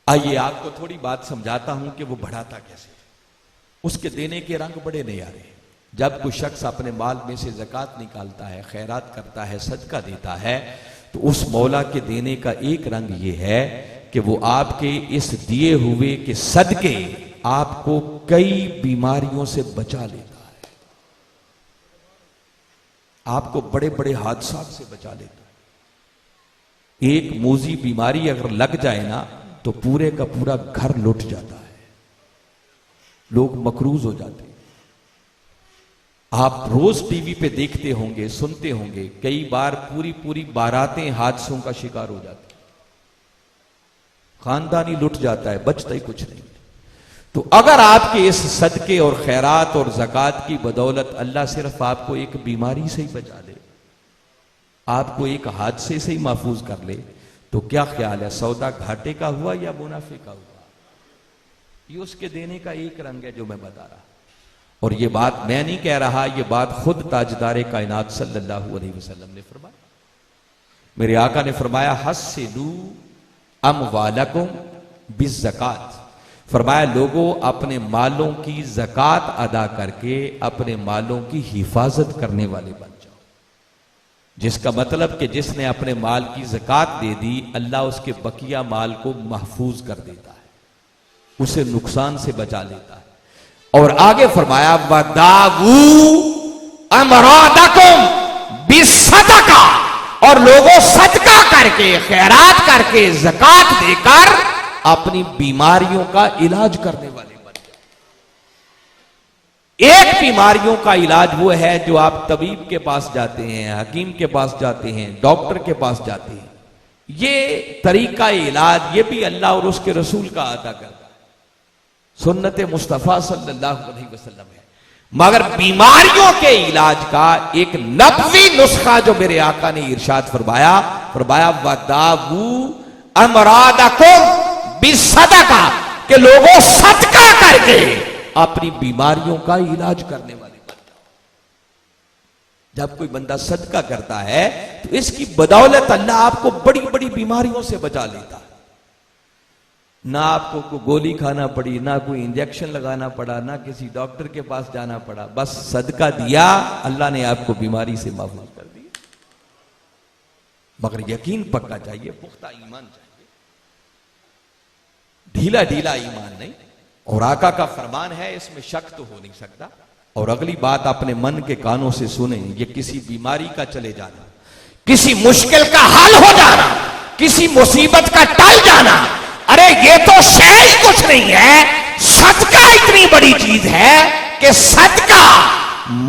आइए आपको थोड़ी बात समझाता हूं कि वो बढ़ाता कैसे। उसके देने के रंग बड़े न्यारे। जब कोई शख्स अपने माल में से ज़कात निकालता है, खैरात करता है, सदका देता है, तो उस मौला के देने का एक रंग ये है कि वो आपके इस दिए हुए के सदके आपको कई बीमारियों से बचा लेता है, आपको बड़े बड़े हादसा से बचा लेता है। एक मोजी बीमारी अगर लग जाए ना तो पूरे का पूरा घर लुट जाता है, लोग मकरूज हो जाते हैं। आप रोज टीवी पे देखते होंगे, सुनते होंगे, कई बार पूरी पूरी बारातें हादसों का शिकार हो जाती, खानदानी लुट जाता है, बचता ही कुछ नहीं। तो अगर आपके इस सदके और खैरात और ज़कात की बदौलत अल्लाह सिर्फ आपको एक बीमारी से ही बचा ले, आपको एक हादसे से ही महफूज कर ले, तो क्या ख्याल है, सौदा घाटे का हुआ या मुनाफे का हुआ? ये उसके देने का एक रंग है जो मैं बता रहा। और ये बात मैं नहीं कह रहा, ये बात खुद ताजदारे कायनात सल्लल्लाहु अलैहि वसल्लम ने फरमाया। मेरे आका ने फरमाया, हस्सिनू अमवालकुम बिज़्ज़कात। फरमाया, लोगों अपने मालों की ज़कात अदा करके अपने मालों की हिफाजत करने वाले बन जाओ। जिसका मतलब कि जिसने अपने माल की ज़कात दे दी, अल्लाह उसके बकिया माल को महफूज कर देता है, उसे नुकसान से बचा लेता है। और आगे फरमाया, वदावू अमरादकुम बिस्सदका। और लोगों सदका करके, खैरात करके, ज़कात देकर अपनी बीमारियों का इलाज करने वाले बन जाए। एक बीमारियों का इलाज वो है जो आप तबीब के पास जाते हैं, हकीम के पास जाते हैं, डॉक्टर के पास जाते हैं। ये तरीका इलाज ये भी अल्लाह और उसके रसूल का अदा करता है, सुन्नत मुस्तफ़ा सल्लल्लाहु अलैहि वसल्लम है। मगर बीमारियों के इलाज का एक नबवी नुस्खा जो मेरे आका ने इरशाद फरमाया, वदावू अमरादकुम बिस्सदका, के लोगों सदका करके अपनी बीमारियों का इलाज करने वाले बन जाओ। जब कोई बंदा सदका करता है तो इसकी बदौलत अल्लाह आपको बड़ी बड़ी बीमारियों से बचा लेता है। ना आपको कोई गोली खाना पड़ी, ना कोई इंजेक्शन लगाना पड़ा, ना किसी डॉक्टर के पास जाना पड़ा, बस सदका दिया, अल्लाह ने आपको बीमारी से महफूज कर दिया। मगर यकीन पक्का चाहिए, पुख्ता ईमान चाहिए, ढीला ढीला ईमान नहीं। और आका का फरमान है, इसमें शक तो हो नहीं सकता। और अगली बात अपने मन के कानों से सुने, ये किसी बीमारी का चले जाना, किसी मुश्किल का हल हो जाना, किसी मुसीबत का टल जाना, अरे ये तो शय ही कुछ नहीं है। सदका इतनी बड़ी चीज है कि सदका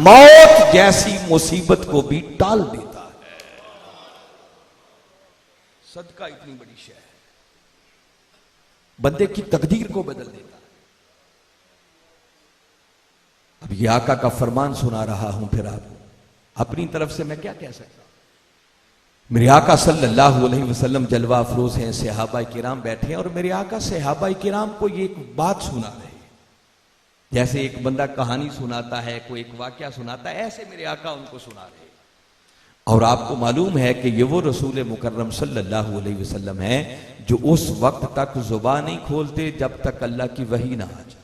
मौत जैसी मुसीबत को भी टाल देता है। सदका इतनी बड़ी शय है, बंदे की तकदीर को बदल देता है। अब ये आका का फरमान सुना रहा हूं, फिर आपको अपनी तरफ से मैं क्या कह सकता हूं। मेरे आका सल्लल्लाहु अलैहि वसल्लम जलवा अफरोज हैं, सहाबा किराम बैठे हैं, और मेरे आका सहाबा किराम को ये एक बात सुना रहे हैं। जैसे एक बंदा कहानी सुनाता है, कोई एक वाकया सुनाता है, ऐसे मेरे आका उनको सुना रहे हैं। और आपको मालूम है कि ये वो रसूल मुकर्रम सल्लल्लाहु अलैहि वसल्लम है जो उस वक्त तक जुबान नहीं खोलते जब तक अल्लाह की वही ना आ जाए।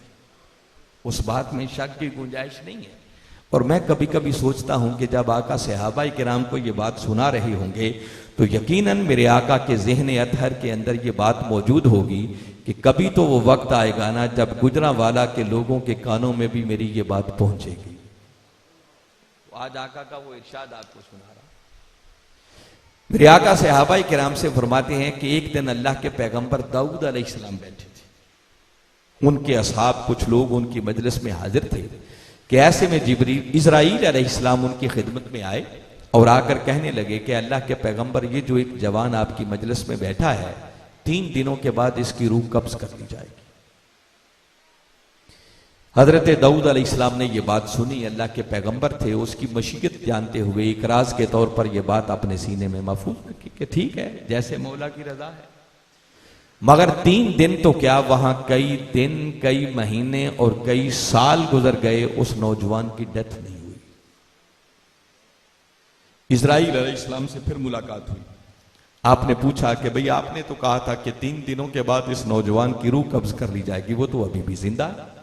उस बात में शक की गुंजाइश नहीं है। और मैं कभी कभी सोचता हूं कि जब आका सहाबा किराम को ये बात सुना रहे होंगे तो यकीनन मेरे आका के ज़हन अतहर के अंदर ये बात मौजूद होगी कि कभी तो वो वक्त आएगा ना जब गुजरांवाला के लोगों के कानों में भी मेरी ये बात पहुंचेगी। तो आज आका का वो इरशाद आपको सुना रहा। मेरे आका सहाबा किराम से फरमाते हैं कि एक दिन अल्लाह के पैगंबर दाऊद अलैहिस्सलाम बैठे थे। उनके असहाब कुछ लोग उनकी मजलिस में हाजिर थे कि ऐसे में जिब्रील इज़राइल अलैहिस्सलाम उनकी खिदमत में आए और आकर कहने लगे कि अल्लाह के पैगंबर, ये जो एक जवान आपकी मजलिस में बैठा है, 3 दिनों के बाद इसकी रूह कब्ज कर ली जाएगी। हजरत दाऊद अलैहिस्सलाम ने यह बात सुनी, अल्लाह के पैगंबर थे, उसकी मशीयत जानते हुए इकराज के तौर पर यह बात अपने सीने में महफूज रखी कि ठीक है, जैसे मौला की रजा है। मगर 3 दिन तो क्या, वहां कई दिन, कई महीने और कई साल गुजर गए, उस नौजवान की डेथ नहीं हुई। इज़राइल अलैहिस्सलाम से फिर मुलाकात हुई। आपने पूछा कि भाई आपने तो कहा था कि 3 दिनों के बाद इस नौजवान की रूह कब्ज कर ली जाएगी, वो तो अभी भी जिंदा है।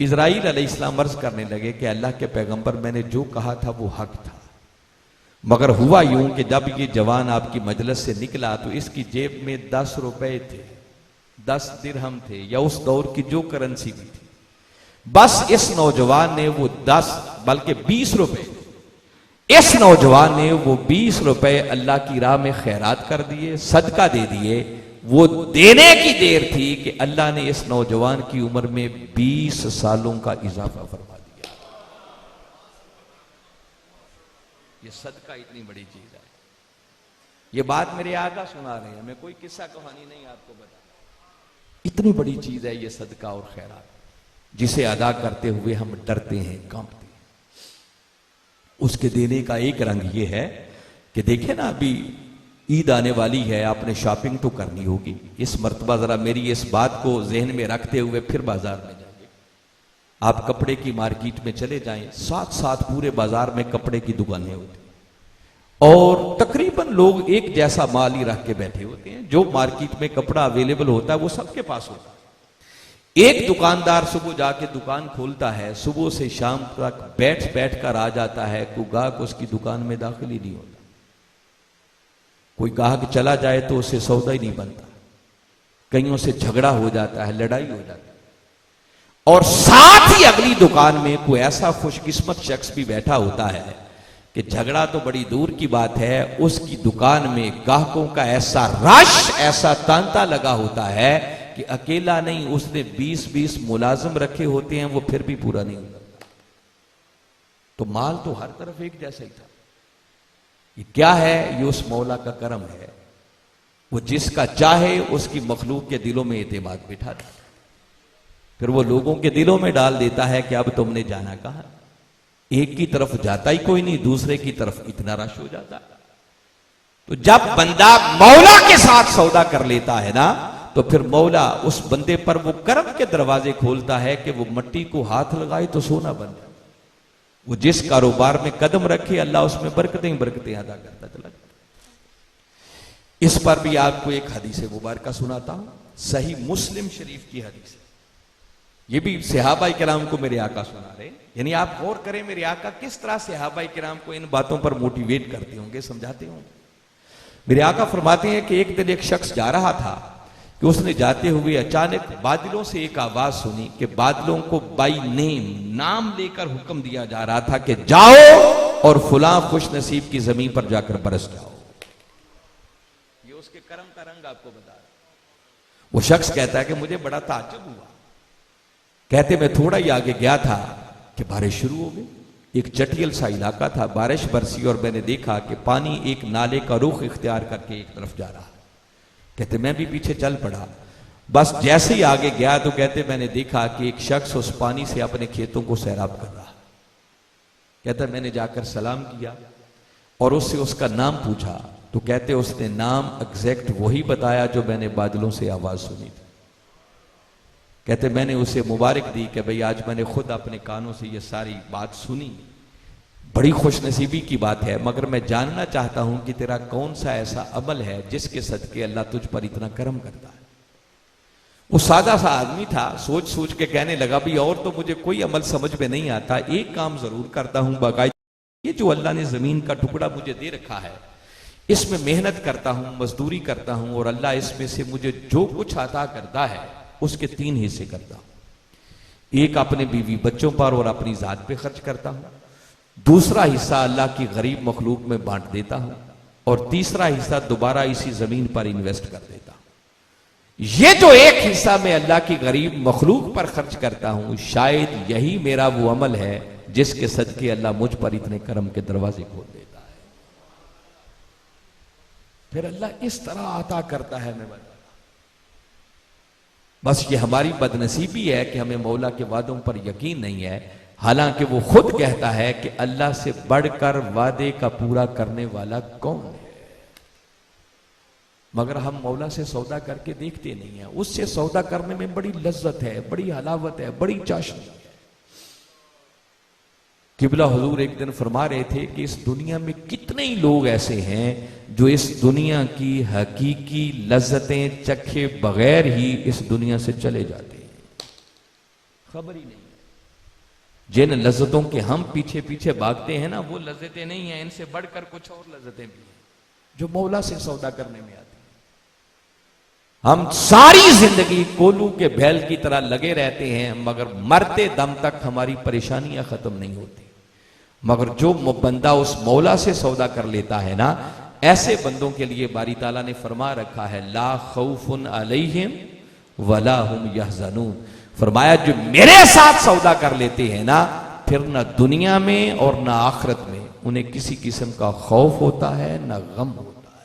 इजराइल अलैहिस्सलाम अर्ज करने लगे कि अल्लाह के पैगंबर, मैंने जो कहा था वो हक था, मगर हुआ यूं कि जब ये जवान आपकी मजलिस से निकला तो इसकी जेब में 10 रुपए थे, 10 दिरहम थे, या उस दौर की जो करेंसी भी थी। बस इस नौजवान ने वो 10 बल्कि 20 रुपए, इस नौजवान ने वो 20 रुपए अल्लाह की राह में खैरात कर दिए, सदका दे दिए। वो देने की देर थी कि अल्लाह ने इस नौजवान की उम्र में 20 सालों का इजाफा फरमा दिया। ये सदका इतनी बड़ी चीज है। ये बात मेरे आका सुना रहे हैं, मैं कोई किस्सा कहानी नहीं आपको बता, इतनी बड़ी चीज है ये सदका और खैरात, जिसे अदा करते हुए हम डरते हैं, कांपते हैं। उसके देने का एक रंग ये है कि देखे ना, अभी ईद आने वाली है, आपने शॉपिंग तो करनी होगी। इस मर्तबा जरा मेरी इस बात को जहन में रखते हुए फिर बाजार में जाइए। आप कपड़े की मार्केट में चले जाएं, साथ साथ पूरे बाजार में कपड़े की दुकानें होती हैं और तकरीबन लोग एक जैसा माल ही रख के बैठे होते हैं। जो मार्केट में कपड़ा अवेलेबल होता है वो सबके पास होता है। एक दुकानदार सुबह जाके दुकान खोलता है, सुबह से शाम तक बैठ बैठ कर आ जाता है, कोई ग्राहक उसकी दुकान में दाखिल ही नहीं होता। कोई ग्राहक चला जाए तो उससे सौदा ही नहीं बनता, कईयों से झगड़ा हो जाता है, लड़ाई हो जाती है। और साथ ही अगली दुकान में कोई ऐसा खुशकिस्मत शख्स भी बैठा होता है कि झगड़ा तो बड़ी दूर की बात है, उसकी दुकान में ग्राहकों का ऐसा रश, ऐसा तांता लगा होता है कि अकेला नहीं, उसने 20-20 मुलाजिम रखे होते हैं, वो फिर भी पूरा नहीं होता। तो माल तो हर तरफ एक जैसा ही था। ये क्या है? ये उस मौला का करम है, वो जिसका चाहे उसकी मखलूक के दिलों में एतमाद बिठा देता, फिर वो लोगों के दिलों में डाल देता है कि अब तुमने जाना कहां। एक की तरफ जाता ही कोई नहीं, दूसरे की तरफ इतना रश हो जाता। तो जब बंदा मौला के साथ सौदा कर लेता है ना, तो फिर मौला उस बंदे पर वो करम के दरवाजे खोलता है कि वो मट्टी को हाथ लगाए तो सोना बन जाए। वो जिस कारोबार में कदम रखे, अल्लाह उसमें बरकतें बरकतें अदा करता चला जाता। इस पर भी आपको एक हदीस मुबारका सुनाता हूं, सही मुस्लिम शरीफ की हदीस। ये भी सहाबा किराम को मेरे आका सुना रहे, यानी आप गौर करें मेरे आका किस तरह सहाबा किराम को इन बातों पर मोटिवेट करते होंगे, समझाते होंगे। मेरे आका फरमाते हैं कि एक दिन एक शख्स जा रहा था कि उसने जाते हुए अचानक बादलों से एक आवाज सुनी कि बादलों को बाई नेम, नाम लेकर हुक्म दिया जा रहा था कि जाओ और फुला खुश नसीब की जमीन पर जाकर बरस जाओ। ये उसके करम का रंग आपको बता रहा। वो शख्स कहता है कि मुझे बड़ा ताज्जुब हुआ, कहते मैं थोड़ा ही आगे गया था कि बारिश शुरू हो गई। एक चटियल सा इलाका था, बारिश बरसी और मैंने देखा कि पानी एक नाले का रुख इख्तियार करके एक तरफ जा रहा। कहते मैं भी पीछे चल पड़ा, बस जैसे ही आगे गया तो कहते मैंने देखा कि एक शख्स उस पानी से अपने खेतों को सैराब कर रहा। कहता मैंने जाकर सलाम किया और उससे उसका नाम पूछा, तो कहते उसने नाम एग्जैक्ट वही बताया जो मैंने बादलों से आवाज सुनी थी। कहते मैंने उसे मुबारक दी कि भाई आज मैंने खुद अपने कानों से ये सारी बात सुनी, बड़ी खुशनसीबी की बात है, मगर मैं जानना चाहता हूं कि तेरा कौन सा ऐसा अमल है जिसके सदके अल्लाह तुझ पर इतना करम करता है। वो सादा सा आदमी था, सोच सोच के कहने लगा भी और तो मुझे कोई अमल समझ में नहीं आता, एक काम जरूर करता हूं बाकायदा, ये जो अल्लाह ने जमीन का टुकड़ा मुझे दे रखा है इसमें मेहनत करता हूं, मजदूरी करता हूं और अल्लाह इसमें से मुझे जो कुछ अता करता है उसके 3 हिस्से करता हूं। एक अपने बीवी बच्चों पर और अपनी जात पे खर्च करता हूं, दूसरा हिस्सा अल्लाह की गरीब मखलूक में बांट देता हूं और तीसरा हिस्सा दोबारा इसी जमीन पर इन्वेस्ट कर देता हूं। ये जो एक हिस्सा मैं अल्लाह की गरीब मखलूक पर खर्च करता हूं, शायद यही मेरा वो अमल है जिसके सदके अल्लाह मुझ पर इतने करम के दरवाजे खोल देता है। फिर अल्लाह इस तरह अता करता है। मैं बता, बस ये हमारी बदनसीबी है कि हमें मौला के वादों पर यकीन नहीं है, हालांकि वो खुद कहता है कि अल्लाह से बढ़कर वादे का पूरा करने वाला कौन है। मगर हम मौला से सौदा करके देखते नहीं है, उससे सौदा करने में बड़ी लज्जत है, बड़ी हलावत है, बड़ी चाशनी है। किबला हुजूर एक दिन फरमा रहे थे कि इस दुनिया में कितने ही लोग ऐसे हैं जो इस दुनिया की हकीकी लज्जतें चखे बगैर ही इस दुनिया से चले जाते हैं, खबर ही नहीं। जिन लज्जतों के हम पीछे पीछे भागते हैं ना, वो लज्जतें नहीं है, इनसे बढ़कर कुछ और लज्जतें भी हैं जो मौला से सौदा करने में आती हैं। हम सारी जिंदगी कोलू के बैल की तरह लगे रहते हैं, मगर मरते दम तक हमारी परेशानियां खत्म नहीं होती। मगर जो बंदा उस मौला से सौदा कर लेता है ना, ऐसे बंदों के लिए बारी ताला ने फरमा रखा है, ला खौफुन अलैहिम वला हुम यहज़नून। फरमाया जो मेरे साथ सौदा कर लेते हैं ना, फिर ना दुनिया में और ना आखिरत में उन्हें किसी किस्म का खौफ होता है, ना गम होता है।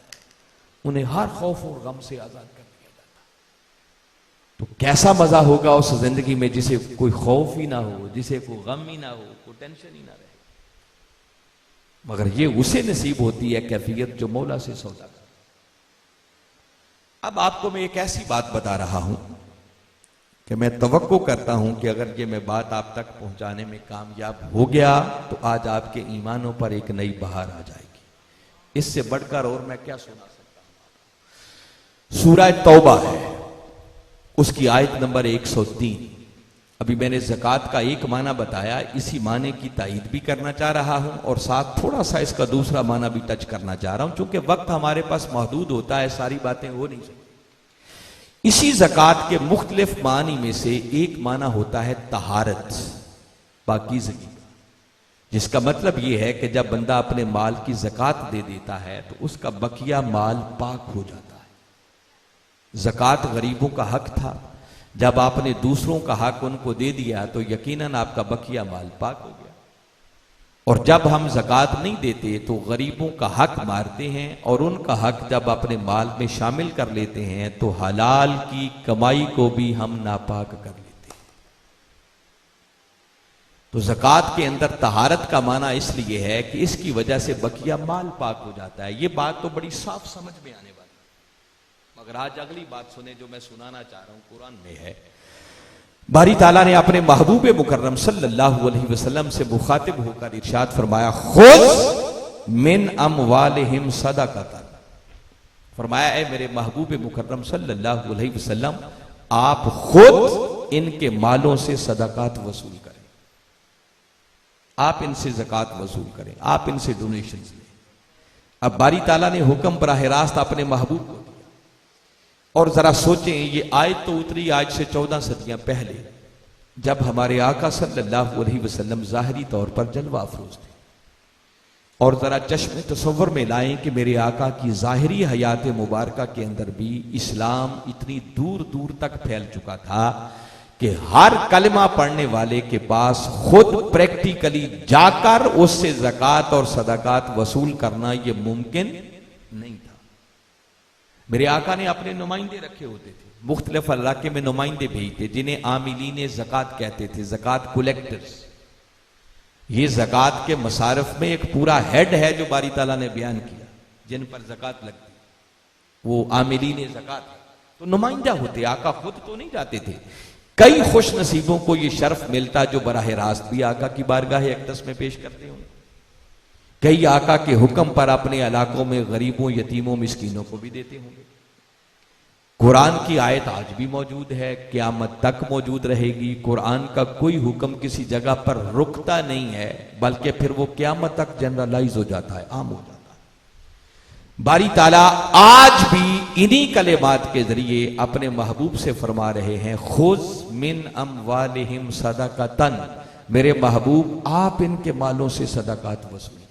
उन्हें हर खौफ और गम से आजाद कर दिया जाता है। तो कैसा मजा होगा उस जिंदगी में जिसे कोई खौफ ही ना हो, जिसे कोई गम ही ना हो, कोई टेंशन ही ना रहे। मगर ये उसे नसीब होती है कैफियत जो मौला से सौदा कर। अब आपको मैं एक ऐसी बात बता रहा हूं कि मैं तवक्को करता हूं कि अगर ये मैं बात आप तक पहुंचाने में कामयाब हो गया तो आज आपके ईमानों पर एक नई बहार आ जाएगी। इससे बढ़कर और मैं क्या सुना सकता हूं। सूरह तौबा है, उसकी आयत नंबर 103। अभी मैंने ज़कात का एक माना बताया, इसी माने की तायीद भी करना चाह रहा हूं और साथ थोड़ा सा इसका दूसरा माना भी टच करना चाह रहा हूं, क्योंकि वक्त हमारे पास महदूद होता है, सारी बातें हो नहीं सकती। इसी ज़कात के मुख्तलिफ मानी में से एक माना होता है तहारत, पाकीज़गी, जिसका मतलब यह है कि जब बंदा अपने माल की ज़कात दे देता है तो उसका बकिया माल पाक हो जाता है। ज़कात गरीबों का हक था, जब आपने दूसरों का हक उनको दे दिया तो यकीनन आपका बकिया माल पाक हो गया। और जब हम ज़कात नहीं देते तो गरीबों का हक मारते हैं, और उनका हक जब अपने माल में शामिल कर लेते हैं तो हलाल की कमाई को भी हम नापाक कर लेते हैं। तो ज़कात के अंदर तहारत का माना इसलिए है कि इसकी वजह से बकिया माल पाक हो जाता है। ये बात तो बड़ी साफ समझ में आने वाली, मगर आज अगली बात सुने जो मैं सुनाना चाह रहा हूं, कुरान में है। बारी ताला ने अपने महबूब मुकर्रम सल्लल्लाहु अलैहि वसल्लम से मुखातिब होकर इरशाद फरमाया, खुद मिन अमवालिहिम सदक़तन। फरमाया, ऐ मेरे महबूब मुकर्रम सल्लल्लाहु अलैहि वसल्लम, आप खुद इनके मालों से सदकात वसूल करें, आप इनसे ज़कात वसूल करें, आप इनसे डोनेशन लें। अब बारी ताला ने हुक्म बराह रास्त अपने महबूब को, और जरा सोचें, ये आयत तो उतरी आज से 14 सदियां पहले, जब हमारे आका सल्लल्लाहु अलैहि वसल्लम जाहिरी तौर पर जलवा अफरोज थे। और जरा चश्मे तसव्वुर में लाएं कि मेरे आका की जाहिरी हयात मुबारका के अंदर भी इस्लाम इतनी दूर दूर तक फैल चुका था कि हर कलमा पढ़ने वाले के पास खुद प्रैक्टिकली जाकर उससे ज़कात और सदकात वसूल करना यह मुमकिन नहीं था। मेरे आका ने अपने नुमाइंदे रखे होते थे, मुख्तलिफ इलाके में नुमाइंदे भेजते जिन्हें आमिलीन ज़कात कहते थे, ज़कात कलेक्टर्स। ये ज़कात के मसारफ में एक पूरा हेड है जो बारी ताला ने बयान किया, जिन पर ज़कात लगती, वो आमिलीन ज़कात है। तो नुमाइंदा होते, आका खुद तो नहीं जाते थे। कई खुश नसीबों को यह शर्फ मिलता जो बराह रास्त भी आका की बारगाह अक़दस में पेश करते होंगे। कई आका के हुक्म पर अपने इलाकों में गरीबों, यतीमों, मिस्कीनों को भी देते होंगे। कुरान की आयत आज भी मौजूद है, क़यामत तक मौजूद रहेगी। कुरान का कोई हुक्म किसी जगह पर रुकता नहीं है, बल्कि फिर वो क़यामत तक जनरलाइज हो जाता है, आम हो जाता है। बारी ताला आज भी इन्हीं कलेमात के जरिए अपने महबूब से फरमा रहे हैं, खुज़ मिन अमवालिहिम सदक़तन, मेरे महबूब आप इनके मालों से सदकात वसूल करें।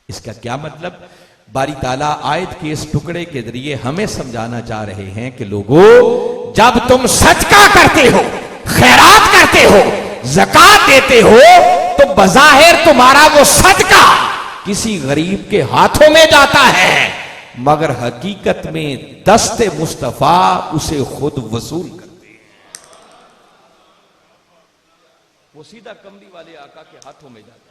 इसका क्या मतलब? बारी ताला आयत के इस टुकड़े के जरिए हमें समझाना चाह रहे हैं कि लोगों, जब तुम सदका करते हो, खैरात करते हो, ज़कात देते हो, तो बज़ाहिर तुम्हारा वो सदका किसी गरीब के हाथों में जाता है, मगर हकीकत में दस्ते मुस्तफा उसे खुद वसूल करते हैं। वो सीधा कमली वाले आका के हाथों में जाता है।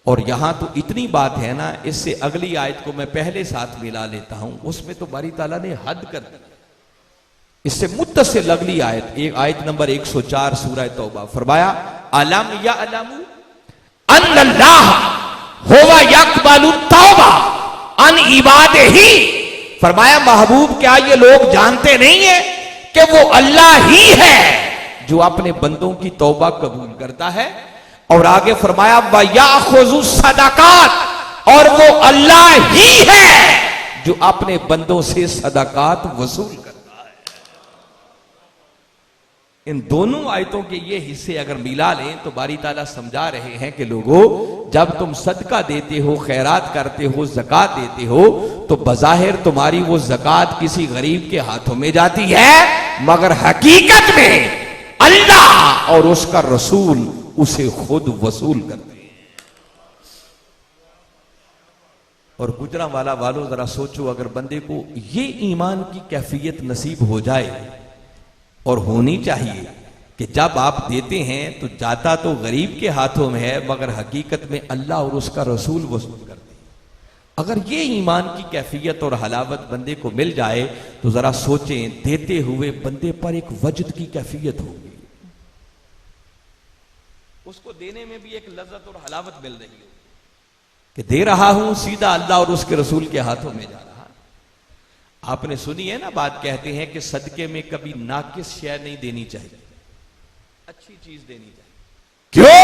और यहां तो इतनी बात है ना, इससे अगली आयत को मैं पहले साथ मिला लेता हूं, उसमें तो बारी ताला ने हद कर दी। इससे मुत्तसिल अगली आयत, एक आयत नंबर 104 सूरह तौबा, फरमाया, अलम या अलमु अन्नल्लाह हुवा यक़बलु तौबा अन इबादिही, फरमाया महबूब क्या ये लोग जानते नहीं है कि वो अल्लाह ही है जो अपने बंदों की तौबा कबूल करता है। और आगे फरमाया व याखुज़ु सदकात, और वो अल्लाह ही है जो अपने बंदों से सदकात वसूल करता है। इन दोनों आयतों के ये हिस्से अगर मिला लें तो बारी ताला समझा रहे हैं कि लोगों, जब तुम सदका देते हो, खैरात करते हो, ज़कात देते हो, तो बज़ाहिर तुम्हारी वो ज़कात किसी गरीब के हाथों में जाती है, मगर हकीकत में अल्लाह और उसका रसूल उसे खुद वसूल करते हैं। और गुजरांवाला वालों, जरा सोचो, अगर बंदे को ये ईमान की कैफियत नसीब हो जाए, और होनी चाहिए, कि जब आप देते हैं तो जाता तो गरीब के हाथों में है, मगर हकीकत में अल्लाह और उसका रसूल वसूल करते हैं। अगर ये ईमान की कैफियत और हलावत बंदे को मिल जाए तो जरा सोचें, देते हुए बंदे पर एक वजद की कैफियत होगी, उसको देने में भी एक लज्जत और हलावत मिल रही होगी कि दे रहा हूं सीधा अल्लाह और उसके रसूल के हाथों में जा रहा। आपने सुनी है ना बात, कहते हैं कि सदके में कभी नाकिस शय नहीं देनी चाहिए, अच्छी चीज देनी चाहिए। क्यों?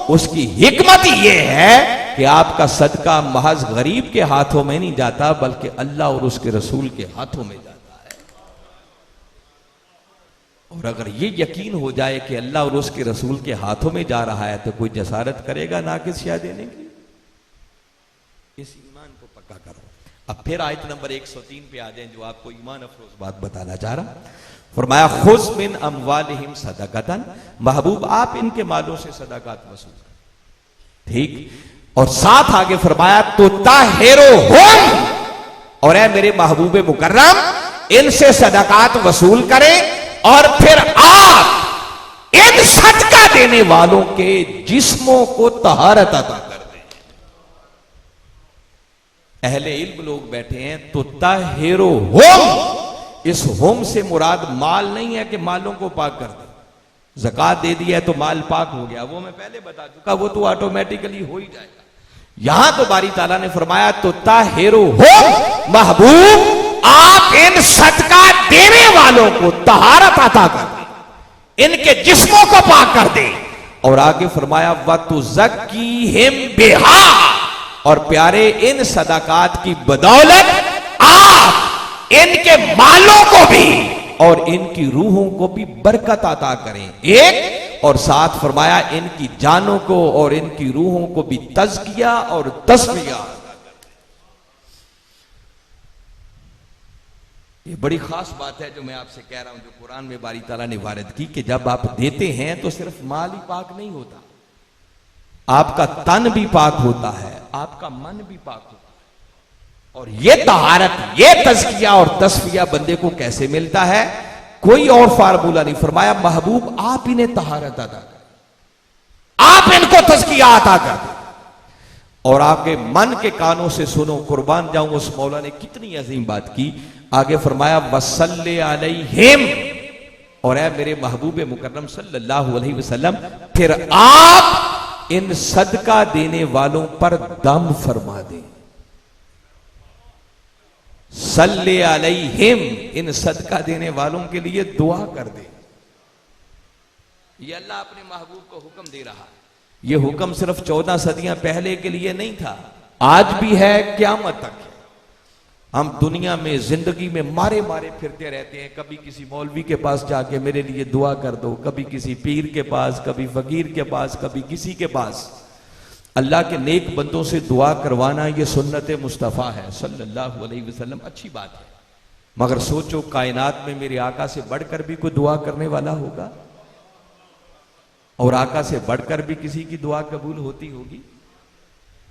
उसकी हिकमत यह है कि आपका सदका महज गरीब के हाथों में नहीं जाता, बल्कि अल्लाह और उसके रसूल के हाथों में जाता है। और अगर ये यकीन हो जाए कि अल्लाह और उसके रसूल के हाथों में जा रहा है, तो कोई जसारत करेगा नाकिस शय देने की? इस ईमान को पक्का करो। अब फिर आयत नंबर 103 पे आ जाएं, जो आपको ईमान अफरोज बात बताना चाह रहा। फरमाया खुज़ मिन अमवालिहिम सदक़तन, महबूब आप इनके मालों से सदक़ात वसूल करें, ठीक। और साथ आगे फरमाया तो ताहिरुहुम, और ऐ मेरे महबूब मुकर्रम इनसे सदक़ात वसूल करें, और फिर आप इन सदका देने वालों के जिस्मों को तहारत अता कर। अहले इल्म लोग बैठे हैं, तो ताहिरुहुम, इस होम से मुराद माल नहीं है कि मालों को पाक कर दे। ज़कात दे दिया है तो माल पाक हो गया, वो मैं पहले बता चुका, वो तो ऑटोमेटिकली हो ही जाएगा। यहां तो बारी ताला ने फरमाया तो ताहिरुहुम, महबूब आप इन सदका देने वालों को तहारत अता कर दे, इनके जिस्मों को पाक कर दे। और आगे फरमाया व तुज़क्कीहिम बिहा, और प्यारे इन सदाकात की बदौलत आप इनके मालों को भी और इनकी रूहों को भी बरकत अता करें, एक। और साथ फरमाया इनकी जानों को और इनकी रूहों को भी तज़किया और तस्फिया। ये बड़ी खास बात है जो मैं आपसे कह रहा हूं, जो कुरान में बारी ताला ने वारिद की, कि जब आप देते हैं तो सिर्फ माल ही पाक नहीं होता, आपका तन भी पाक होता है, आपका मन भी पाक होता है। और ये तहारत, ये तज़किया और तस्फिया बंदे को कैसे मिलता है? कोई और फार्मूला नहीं। फरमाया महबूब आप इन्हें तहारत अता करें, आप इनको तज़किया अता कर दें। और आपके मन के कानों से सुनो, कुर्बान जाऊं उस मौला ने कितनी अजीम बात की। आगे फरमाया वसल्ले अलैहिम, और ऐ मेरे महबूब मुकर्रम सल्लल्लाहु अलैहि वसल्लम फिर आप इन सदका देने वालों पर दम फरमा दे। सल्ले अलैहिम, इन सदका देने वालों के लिए दुआ कर दे। ये अल्लाह अपने महबूब को हुक्म दे रहा है। ये हुक्म सिर्फ 14 सदियां पहले के लिए नहीं था, आज भी है, क़यामत तक है। हम दुनिया में जिंदगी में मारे मारे फिरते रहते हैं, कभी किसी मौलवी के पास जाके मेरे लिए दुआ कर दो, कभी किसी पीर के पास, कभी फकीर के पास, कभी किसी के पास। अल्लाह के नेक बंदों से दुआ करवाना ये सुन्नत मुस्तफ़ा है सल्लल्लाहु अलैहि वसल्लम, अच्छी बात है। मगर सोचो कायनात में मेरे आका से बढ़कर भी कोई दुआ करने वाला होगा, और आका से बढ़कर भी किसी की दुआ कबूल होती होगी?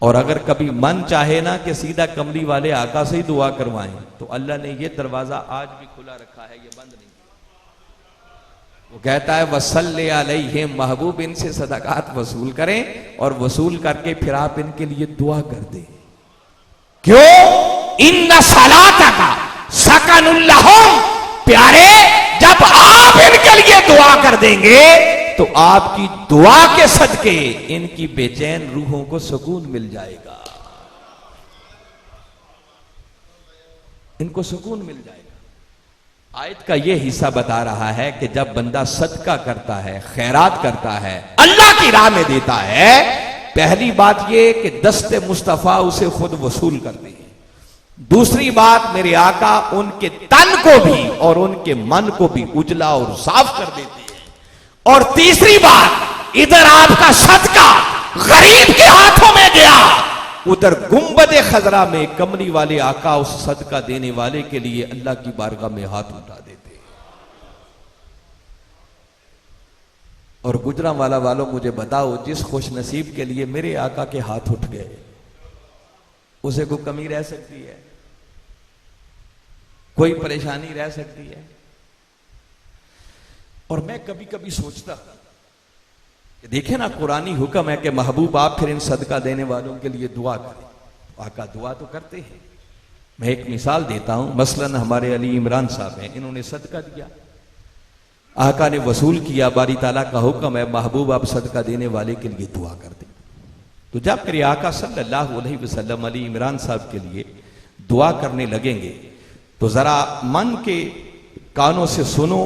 और अगर कभी मन चाहे ना कि सीधा कमली वाले आका से ही दुआ करवाएं, तो अल्लाह ने ये दरवाजा आज भी खुला रखा है, ये बंद नहीं किया। वो कहता है वसल्ले अलैहिम, महबूब इनसे सदकात वसूल करें, और वसूल करके फिर आप इनके लिए दुआ कर दें। क्यों? इन्ना सलातका सकनुल लहुम, प्यारे जब आप इनके लिए दुआ कर देंगे तो आपकी दुआ के सदके इनकी बेचैन रूहों को सुकून मिल जाएगा। इनको सुकून मिल जाएगा। आयत का यह हिस्सा बता रहा है कि जब बंदा सदका करता है, खैरात करता है, अल्लाह की राह में देता है, पहली बात यह कि दस्ते मुस्तफा उसे खुद वसूल करते हैं। दूसरी बात, मेरे आका उनके तन को भी और उनके मन को भी उजला और साफ कर देते हैं। और तीसरी बात, इधर आपका सदका गरीब के हाथों में गया, उधर गुंबदे खजरा में कमली वाले आका उस सदका देने वाले के लिए अल्लाह की बारगाह में हाथ उठा देते हैं। और गुजरांवाला वालों, मुझे बताओ, जिस खुश नसीब के लिए मेरे आका के हाथ उठ गए, उसे कोई कमी रह सकती है? कोई परेशानी रह सकती है? और मैं कभी कभी सोचता कि देखे ना, कुरानी हुक्म है कि महबूब आप फिर इन सदका देने वालों के लिए दुआ करें। आका दुआ तो करते हैं। मैं एक मिसाल देता हूं, मसलन हमारे अली इमरान साहब हैं, इन्होंने सदका दिया, आका ने वसूल किया, बारी ताला का हुक्म है महबूब आप सदका देने वाले के लिए दुआ कर दें। तो जब मेरे आका सल्लल्लाहु अलैहि वसल्लम अली इमरान साहब के लिए दुआ करने लगेंगे, तो जरा मन के कानों से सुनो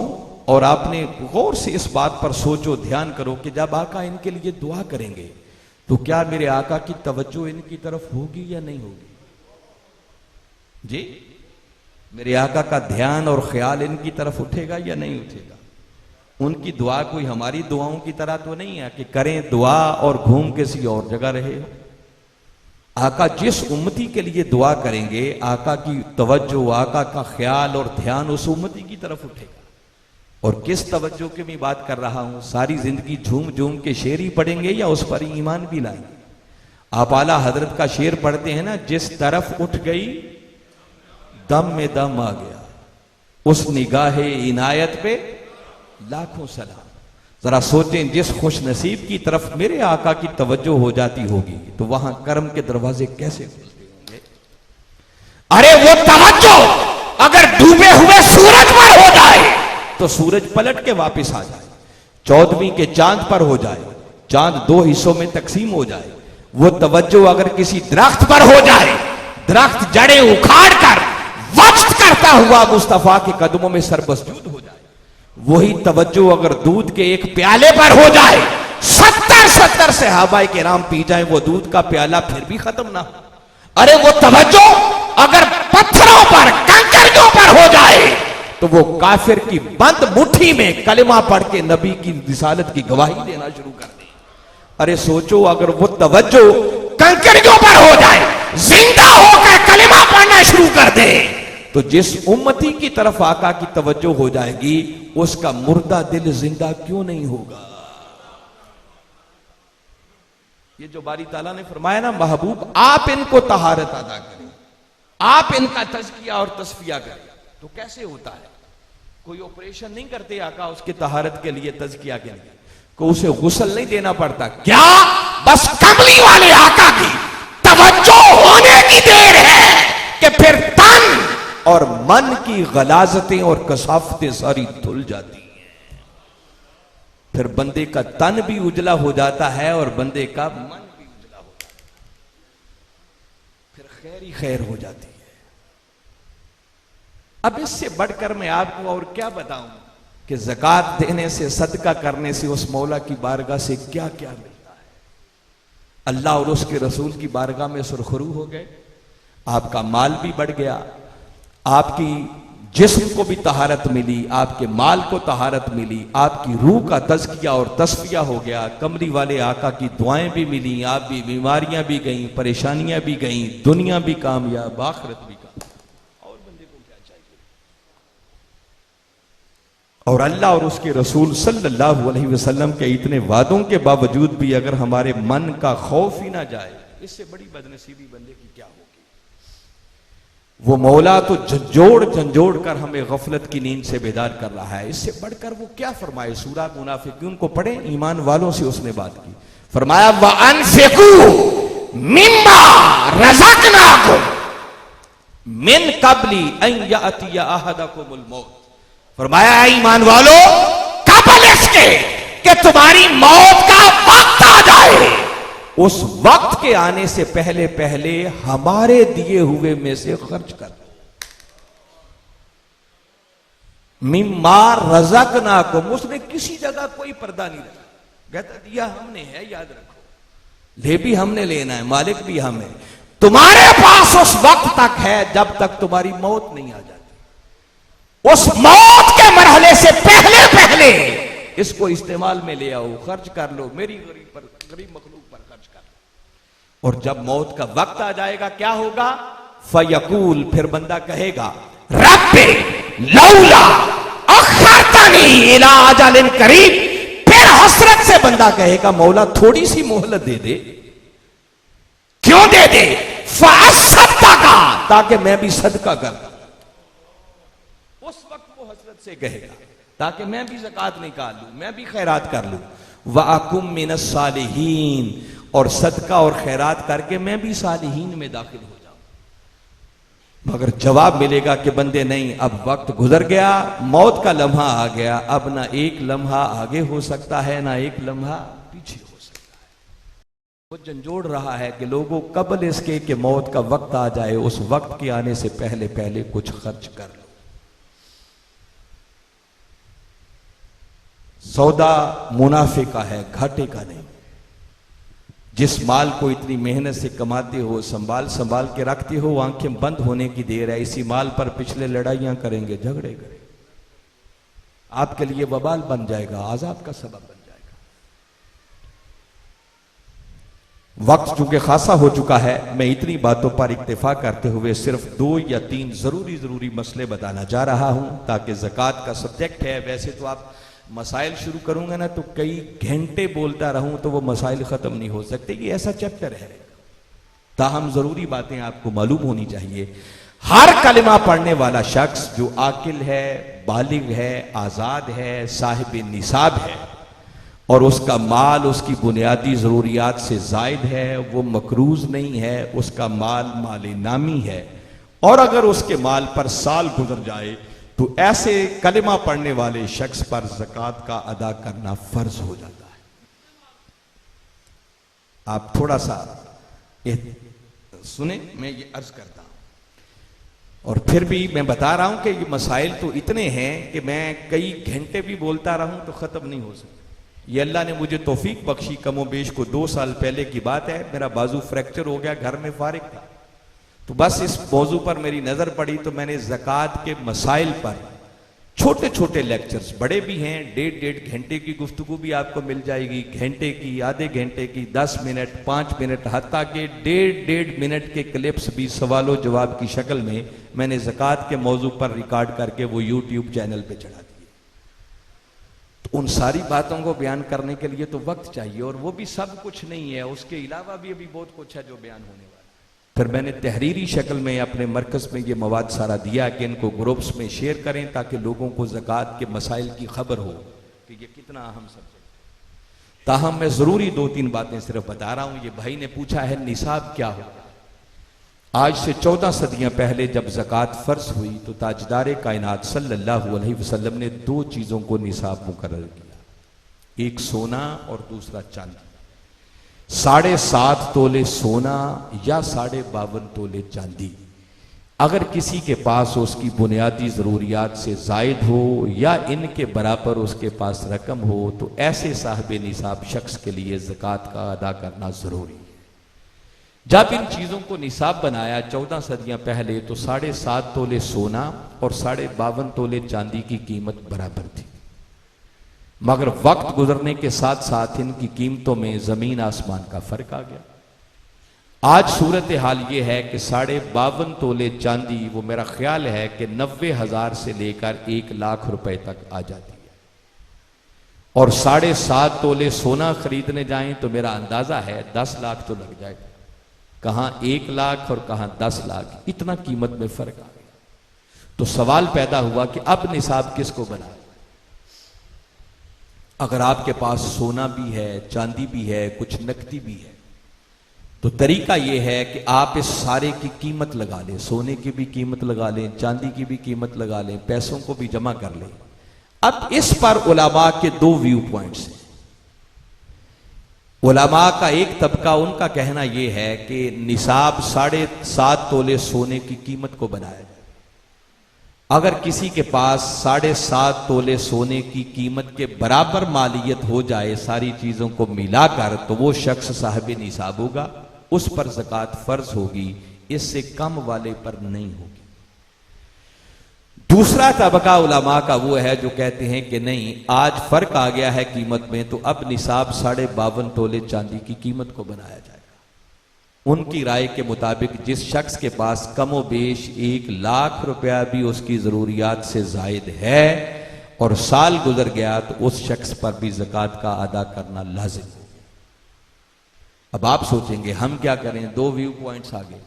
और आपने गौर से इस बात पर सोचो, ध्यान करो कि जब आका इनके लिए दुआ करेंगे तो क्या मेरे आका की तवज्जो इनकी तरफ होगी या नहीं होगी? जी, मेरे आका का ध्यान और ख्याल इनकी तरफ उठेगा या नहीं उठेगा? उनकी दुआ कोई हमारी दुआओं की तरह तो नहीं है कि करें दुआ और घूम किसी और जगह रहे। आका जिस उम्मती के लिए दुआ करेंगे, आका की तवज्जो, आका का ख्याल और ध्यान उस उम्मती की तरफ उठेगा। और किस तवज्जो की मैं बात कर रहा हूं? सारी जिंदगी झूम झूम के शेर ही पढ़ेंगे या उस पर ईमान भी लाएंगे? आप आला हजरत का शेर पढ़ते हैं ना, जिस तरफ उठ गई दम में दम आ गया, उस निगाहे इनायत पे लाखों सलाम। जरा सोचें, जिस खुश नसीब की तरफ मेरे आका की तवज्जो हो जाती होगी तो वहां कर्म के दरवाजे कैसे खुलते होंगे? अरे वो तवज्जो अगर डूबे हुए सूरज पर हो जाए तो सूरज पलट के वापस आ जाए, 14वीं के चांद पर हो जाए, चांद 2 हिस्सों में तकसीम हो जाए, वो तवज्जो अगर किसी दरख्त पर हो जाए, दरख्त जड़ें उखाड़ कर वक्त करता हुआ मुस्तफा के कदमों में सरबसजूद हो जाए, वही तवज्जो अगर दूध के एक प्याले पर हो जाए, 70 सहाबाए किराम पी जाए, वो दूध का प्याला फिर भी खत्म ना हो। अरे वो तवज्जो अगर पत्थरों पर, कंकरियों पर हो जाए तो वो काफिर की बंद मुट्ठी में कलिमा पढ़ के नबी की रिसालत की गवाही देना शुरू कर दे। अरे सोचो, अगर वो तवज्जो कंकरियों पर हो जाए, जिंदा होकर कलिमा पढ़ना शुरू कर दे, तो जिस उम्मती की तरफ आका की तवज्जो हो जाएगी, उसका मुर्दा दिल जिंदा क्यों नहीं होगा? ये जो बारी ताला ने फरमाया ना, महबूब आप इनको तहारत अदा करें, आप इनका तज़किया और तस्फिया करें, तो कैसे होता है? कोई ऑपरेशन नहीं करते आका उसके तहारत के लिए, तज़किया के लिए, को उसे गुस्ल नहीं देना पड़ता क्या? बस कमली वाले आका की तवज्जो होने की देर है कि फिर तन और मन की गलाजतें और कसाफतें सारी धुल जाती हैं। फिर बंदे का तन भी उजला हो जाता है और बंदे का मन भी उजला हो जाता है, फिर खैर ही खैर हो जाती है। अब इससे बढ़कर मैं आपको और क्या बताऊं कि ज़कात देने से, सदका करने से उस मौला की बारगाह से क्या क्या मिलता है। अल्लाह और उसके रसूल की बारगाह में सुरखरू हो गए, आपका माल भी बढ़ गया, आपकी जिस्म को भी तहारत मिली, आपके माल को तहारत मिली, आपकी रूह का तज़किया और तस्फिया हो गया, कमली वाले आका की दुआएं भी मिली, आप भी, बीमारियां भी गईं, परेशानियां भी गईं, दुनिया भी कामयाब, आखिरत भी कामयाब। और बंदे को क्या चाहिए? और अल्लाह और उसके रसूल सल्लल्लाहु अलैहि वसल्लम के इतने वादों के बावजूद भी अगर हमारे मन का खौफ ही ना जाए, इससे बड़ी बदनसीबी बंदे की क्या होगी? वो मौला तो झंझोड़ कर हमें गफलत की नींद से बेदार कर रहा है, इससे बढ़कर वो क्या फरमाए? सूरा मुनाफिकून को पढ़े, ईमान वालों से उसने बात की, फरमाया व अनफिकू मिम्मा रज़क़नाकुम मिन कबली अन यातिया अहदकुमुल मौत। फरमाया ईमान वालों, कबल इसके कि तुम्हारी मौत का वक्त आ जाए, उस वक्त के आने से पहले पहले हमारे दिए हुए में से खर्च कर दो। मिम्मा रज़क़नाकुम, उसने किसी जगह कोई पर्दा नहीं रखा। कहता दिया हमने है, याद रखो, ले भी हमने लेना है, मालिक भी हमें। तुम्हारे पास उस वक्त तक है जब तक तुम्हारी मौत नहीं आ जाती। उस मौत के मरहले से पहले पहले इसको इस्तेमाल में ले आओ, खर्च कर लो, मेरी गरीब मखलूक पर खर्च कर लो। और जब मौत का वक्त आ जाएगा क्या होगा? फयकूल, फिर बंदा कहेगा रब्बे लौला अखरतनी इला अजलिन करीब। फिर हसरत से बंदा कहेगा मौला थोड़ी सी मोहलत दे दे। क्यों दे दे? फअसद्दका, ताकि मैं भी सदका कर दूं। उस वक्त वो हसरत से कहेगा ताकि मैं भी ज़कात निकाल लूं, मैं भी खैरात कर लूं। वअकुम मिनस सालिहीन, और सदका और खैरात करके मैं भी सालिहीन में दाखिल हो जाऊं। मगर जवाब मिलेगा कि बंदे नहीं, अब वक्त गुजर गया, मौत का लम्हा आ गया, अब ना एक लम्हा आगे हो सकता है ना एक लम्हा पीछे हो सकता है। वो झंझोड़ रहा है कि लोगों कबल इसके कि मौत का वक्त आ जाए, उस वक्त के आने से पहले पहले कुछ खर्च कर लो। सौदा मुनाफे का है, घाटे का नहीं। जिस माल को इतनी मेहनत से कमाते हो, संभाल संभाल के रखते हो, आंखें बंद होने की देर है, इसी माल पर पिछले लड़ाइयां करेंगे, झगड़े करेंगे, आपके लिए वबाल बन जाएगा, आजाब का सबब बन जाएगा। वक्त चूंकि खासा हो चुका है, मैं इतनी बातों पर इक्तिफा करते हुए सिर्फ 2 या 3 जरूरी मसले बताना चाह रहा हूं, ताकि ज़कात का सब्जेक्ट है। वैसे तो आप मसाइल शुरू करूंगा ना तो कई घंटे बोलता रहूं तो वो मसाइल खत्म नहीं हो सकते, ये ऐसा चैप्टर है। ताहम जरूरी बातें आपको मालूम होनी चाहिए। हर कलिमा पढ़ने वाला शख्स जो आकिल है, बालिग है, आजाद है, साहिब निसाब है और उसका माल उसकी बुनियादी जरूरियात से जायद है, वो मकरूज नहीं है, उसका माल माल नामी है, और अगर उसके माल पर साल गुजर जाए तो ऐसे कलिमा पढ़ने वाले शख्स पर ज़कात का अदा करना फर्ज हो जाता है। आप थोड़ा सा सुने, मैं ये अर्ज करता हूं और फिर भी मैं बता रहा हूं कि ये मसाइल तो इतने हैं कि मैं कई घंटे भी बोलता रहूं तो खत्म नहीं हो सकता। ये अल्लाह ने मुझे तौफीक बख्शी, कमो बेश को 2 साल पहले की बात है, मेरा बाजू फ्रैक्चर हो गया, घर में फारिग था, तो बस इस मौजू पर मेरी नजर पड़ी तो मैंने ज़कात के मसाइल पर छोटे छोटे लेक्चर्स, बड़े भी हैं, 1.5 घंटे की गुफ्तगू भी आपको मिल जाएगी, घंटे की, आधे घंटे की, 10 मिनट, 5 मिनट, हत्ता के 1.5 मिनट के क्लिप्स भी सवालों जवाब की शक्ल में मैंने ज़कात के मौजू पर रिकॉर्ड करके वो यूट्यूब चैनल पे चढ़ा दिए। तो उन सारी बातों को बयान करने के लिए तो वक्त चाहिए, और वो भी सब कुछ नहीं है, उसके अलावा भी अभी बहुत कुछ है जो बयान होने वाला। फिर मैंने तहरीरी शक्ल में अपने मरकज़ में ये मवाद सारा दिया कि इनको ग्रुप्स में शेयर करें ताकि लोगों को ज़कात के मसाइल की खबर हो कि ये कितना अहम सब्जेक्ट है। ताहम मैं ज़रूरी 2-3 बातें सिर्फ बता रहा हूँ। ये भाई ने पूछा है निसाब क्या होगा। आज से 14 सदियाँ पहले जब ज़कात फ़र्ज हुई तो ताजदार कायनात सल्लल्लाहु अलैहि वसल्लम ने 2 चीज़ों को निसाब मुकर्रर किया, एक सोना और दूसरा चांदी। 7.5 तोले सोना या 52.5 तोले चांदी अगर किसी के पास उसकी बुनियादी ज़रूरियात से जायद हो या इनके बराबर उसके पास रकम हो तो ऐसे साहिब निसाब शख्स के लिए ज़कात का अदा करना ज़रूरी है। जब इन चीज़ों को निसाब बनाया 14 सदियां पहले तो 7.5 तोले सोना और 52.5 तोले चांदी की कीमत बराबर थी, मगर वक्त गुजरने के साथ साथ इनकी कीमतों में जमीन आसमान का फर्क आ गया। आज सूरत हाल ये है कि 52.5 तोले चांदी वो मेरा ख्याल है कि 90,000 से लेकर 1 लाख रुपए तक आ जाती है, और 7.5 तोले सोना खरीदने जाएं तो मेरा अंदाजा है 10 लाख तो लग जाएगा, कहां 1 लाख और कहां 10 लाख, इतना कीमत में फर्क आ गया। तो सवाल पैदा हुआ कि अब निसाब किसको बनाए। अगर आपके पास सोना भी है, चांदी भी है, कुछ नकदी भी है, तो तरीका यह है कि आप इस सारे की कीमत लगा लें, सोने की भी कीमत लगा लें, चांदी की भी कीमत लगा लें, पैसों को भी जमा कर लें। अब इस पर उलमा के 2 व्यू पॉइंट्स हैं। उलमा का एक तबका, उनका कहना यह है कि निसाब 7.5 तोले सोने की कीमत को बनाया जाए, अगर किसी के पास 7.5 तोले सोने की कीमत के बराबर मालियत हो जाए सारी चीजों को मिलाकर, तो वो शख्स साहिब निसाब होगा, उस पर ज़कात फर्ज होगी, इससे कम वाले पर नहीं होगी। दूसरा तबका उलमा का वो है जो कहते हैं कि नहीं, आज फर्क आ गया है कीमत में, तो अब निसाब 52.5 तोले चांदी की कीमत को बनाया जाएगा। उनकी राय के मुताबिक जिस शख्स के पास कमो बेश 1 लाख रुपया भी उसकी जरूरियात से जायद है और साल गुजर गया, तो उस शख्स पर भी ज़कात का अदा करना लाजिम हो। अब आप सोचेंगे हम क्या करें, 2 व्यू पॉइंट्स आ गए।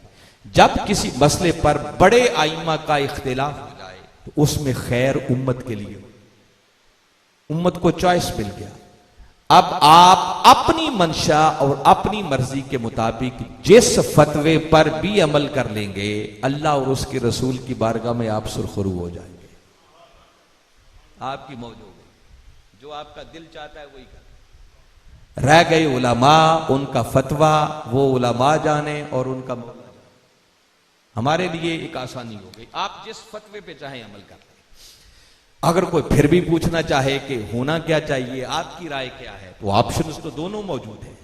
जब किसी मसले पर बड़े आइमा का इख्तिलाफ हो जाए तो उसमें खैर उम्मत के लिए, उम्मत को चॉइस मिल गया। अब आप अपनी मंशा और अपनी मर्जी के मुताबिक जिस फतवे पर भी अमल कर लेंगे, अल्लाह और उसके रसूल की बारगाह में आप सुरखरू हो जाएंगे। आपकी मौज हो गई, जो आपका दिल चाहता है वही कर। रह गए उलमा, उनका फतवा वो उलमा जाने और उनका मौला जाने। हमारे लिए एक आसानी हो गई, आप जिस फतवे पे चाहें अमल कर लें। अगर कोई फिर भी पूछना चाहे कि होना क्या चाहिए, आपकी राय क्या है, तो ऑप्शंस तो दोनों मौजूद हैं,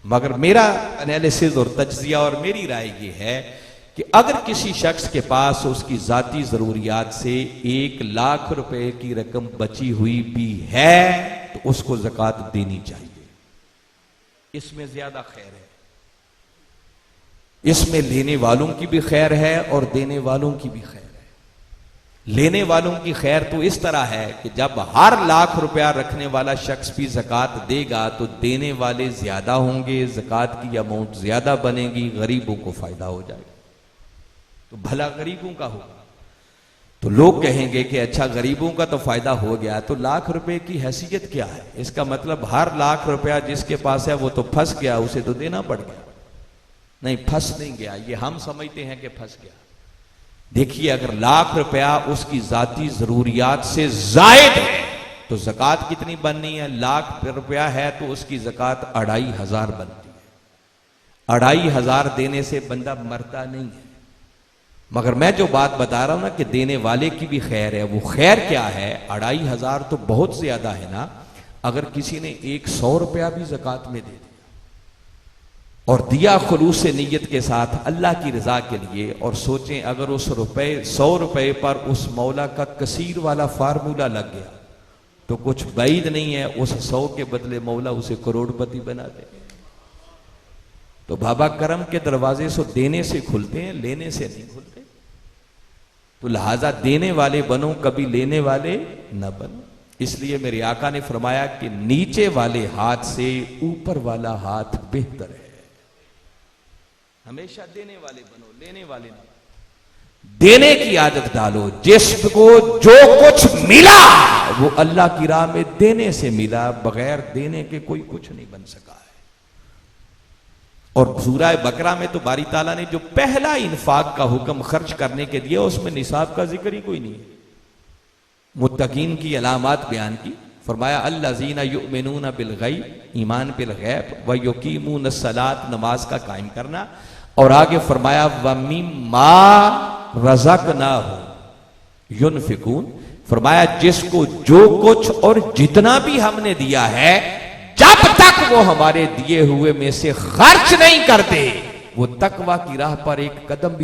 मगर मेरा एनालिसिस और तज्जिया और मेरी राय ये है कि अगर किसी शख्स के पास उसकी जाती जरूरियात से 1 लाख रुपए की रकम बची हुई भी है, तो उसको ज़कात देनी चाहिए। इसमें ज्यादा खैर है, इसमें लेने वालों की भी खैर है और देने वालों की भी खैर है। लेने वालों की खैर तो इस तरह है कि जब हर लाख रुपया रखने वाला शख्स भी ज़कात देगा तो देने वाले ज्यादा होंगे, ज़कात की अमाउंट ज्यादा बनेगी, गरीबों को फायदा हो जाएगा। तो भला गरीबों का होगा, तो लोग कहेंगे कि अच्छा गरीबों का तो फायदा हो गया, तो लाख रुपए की हैसियत क्या है? इसका मतलब हर लाख रुपया जिसके पास है वो तो फंस गया, उसे तो देना पड़ गया। नहीं, फंस नहीं गया, ये हम समझते हैं कि फंस गया। देखिए, अगर लाख रुपया उसकी जाती जरूरियात से जायद है तो ज़कात कितनी बननी है? लाख रुपया है तो उसकी ज़कात 2500 बनती है। 2500 देने से बंदा मरता नहीं है। मगर मैं जो बात बता रहा हूं ना कि देने वाले की भी खैर है, वो खैर क्या है? 2500 तो बहुत ज्यादा है ना। अगर किसी ने 100 रुपया भी ज़कात में दे दिया और दिया खुलूस नीयत के साथ अल्लाह की रजा के लिए, और सोचें अगर उस 100 रुपए पर उस मौला का कसीर वाला फार्मूला लग गया तो कुछ बैद नहीं है उस 100 के बदले मौला उसे करोड़पति बना दे। तो बाबा करम के दरवाजे सो देने से खुलते हैं, लेने से नहीं खुलते। तो लिहाजा देने वाले बनो, कभी लेने वाले न बनो। इसलिए मेरे आका ने फरमाया कि नीचे वाले हाथ से ऊपर वाला हाथ बेहतर है। हमेशा देने वाले बनो, लेने वाले ना। देने की आदत डालो। जिसको जो कुछ मिला वो अल्लाह की राह में देने से मिला, बगैर देने के कोई कुछ नहीं बन सका है। और सूरह बकरा में तो बारी ताला ने जो पहला इन्फाक का हुक्म खर्च करने के दिया उसमें निसाब का जिक्र ही कोई नहीं है। मुत्तकीन की अलामात बयान की, फरमाया अल्लज़ीना युमिनूना बिल गैब, ईमान बिल गैब, व युकीमून सलात, नमाज का कायम करना। और आगे फरमाया व मिम्मा रज़क़नाहुम युनफिकून, फरमाया जिसको जो कुछ और जितना भी हमने दिया है, जब तक वो हमारे दिए हुए में से खर्च नहीं करते, वो तकवा की राह पर एक कदम भी